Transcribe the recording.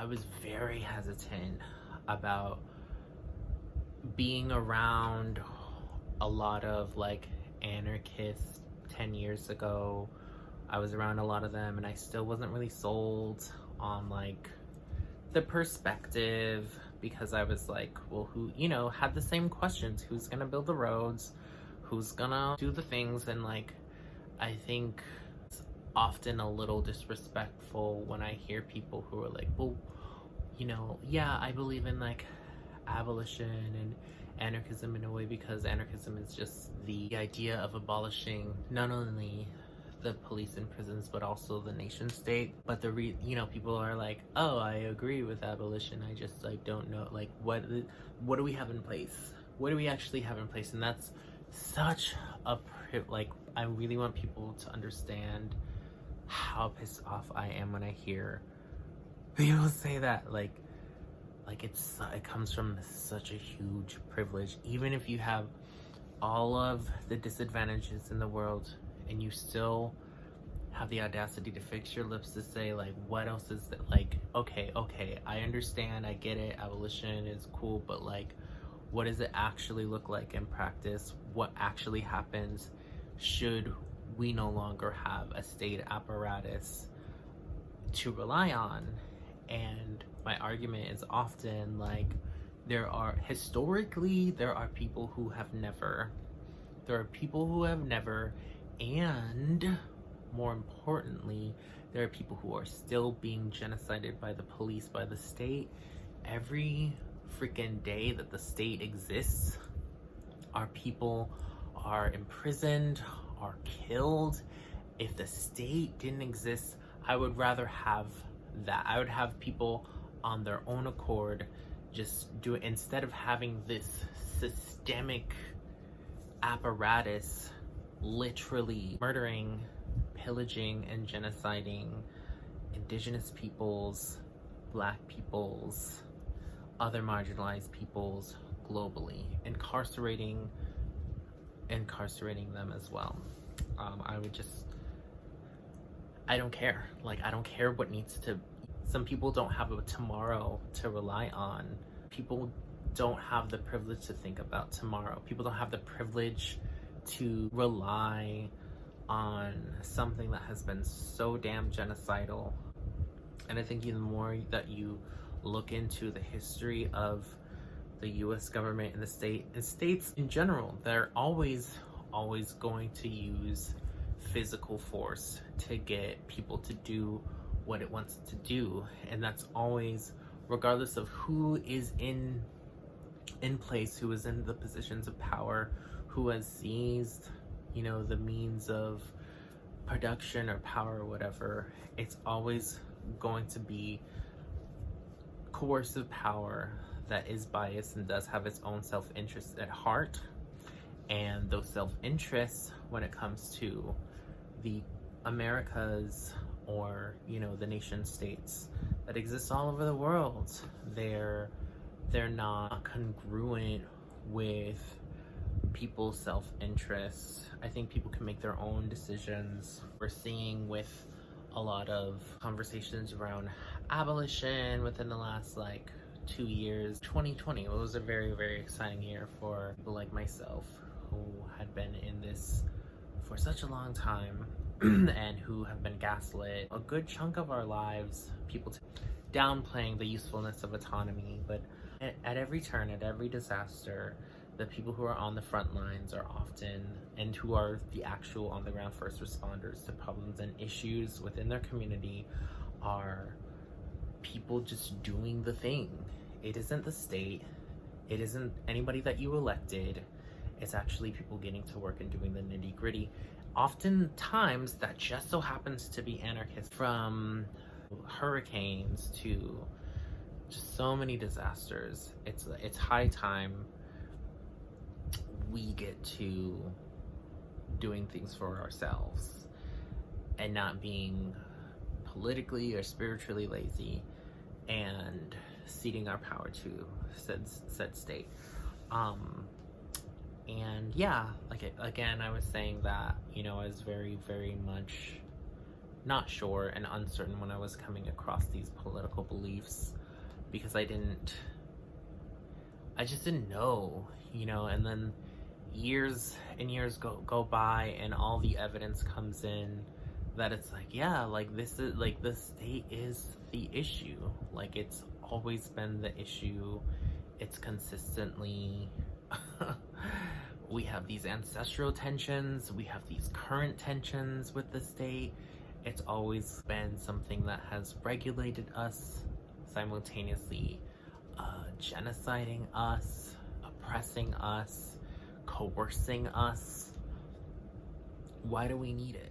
I was very hesitant about being around a lot of like anarchists 10 years ago. I was around a lot of them and I still wasn't really sold on like the perspective, because I was like, well, who, had the same questions. Who's gonna build the roads? Who's gonna do the things? And like, I think it's often a little disrespectful when I hear people who are like, well, yeah, I believe in like abolition and anarchism in a way, because anarchism is just the idea of abolishing not only the police and prisons but also the nation state. But people are like, oh, I agree with abolition, I just like don't know like what do we have in place, what do we actually have in place? And that's such a like, I really want people to understand how pissed off I am when I hear people say that like it comes from such a huge privilege. Even if you have all of the disadvantages in the world and you still have the audacity to fix your lips to say like, what else is that? Like, okay, I understand, I get it, abolition is cool, but like, what does it actually look like in practice? What actually happens should we no longer have a state apparatus to rely on? And my argument is often like, there are people who have never, and more importantly, there are people who are still being genocided by the police, by the state. Every freaking day that the state exists, our people are imprisoned, are killed. If the state didn't exist, I would rather have that. I would have people on their own accord just do it, instead of having this systemic apparatus literally murdering, pillaging, and genociding Indigenous peoples, Black peoples, other marginalized peoples globally, incarcerating them as well. I don't care. Like, I don't care what needs to. Some people don't have a tomorrow to rely on. People don't have the privilege to think about tomorrow. People don't have the privilege to rely on something that has been so damn genocidal. And I think even more that you look into the history of the US government and the states in general, they're always going to use physical force to get people to do what it wants to do. And that's always, regardless of who is in place, who is in the positions of power, who has seized, the means of production or power or whatever, it's always going to be coercive power that is biased and does have its own self-interest at heart. And those self-interests, when it comes to the Americas or the nation states that exist all over the world, they're not congruent with people's self-interests. I think people can make their own decisions. We're seeing with a lot of conversations around abolition within the last 2 years. 2020 was a very, very exciting year for people like myself who had been in this for such a long time and who have been gaslit a good chunk of our lives, people downplaying the usefulness of autonomy. But at every turn, at every disaster, the people who are on the front lines are often, and who are the actual on the ground first responders to problems and issues within their community, are people just doing the thing. It isn't the state, it isn't anybody that you elected, it's actually people getting to work and doing the nitty gritty. Oftentimes that just so happens to be anarchists, from hurricanes to just so many disasters. It's high time we get to doing things for ourselves and not being politically or spiritually lazy and ceding our power to said state. And yeah, again, I was saying that, I was very, very much not sure and uncertain when I was coming across these political beliefs, because I just didn't know, you know. And then years and years go by, and all the evidence comes in that it's like, yeah, like this is like the state is the issue. Like it's always been the issue. It's consistently we have these ancestral tensions, we have these current tensions with the state. It's always been something that has regulated us, simultaneously genociding us, oppressing us, coercing us. Why do we need it?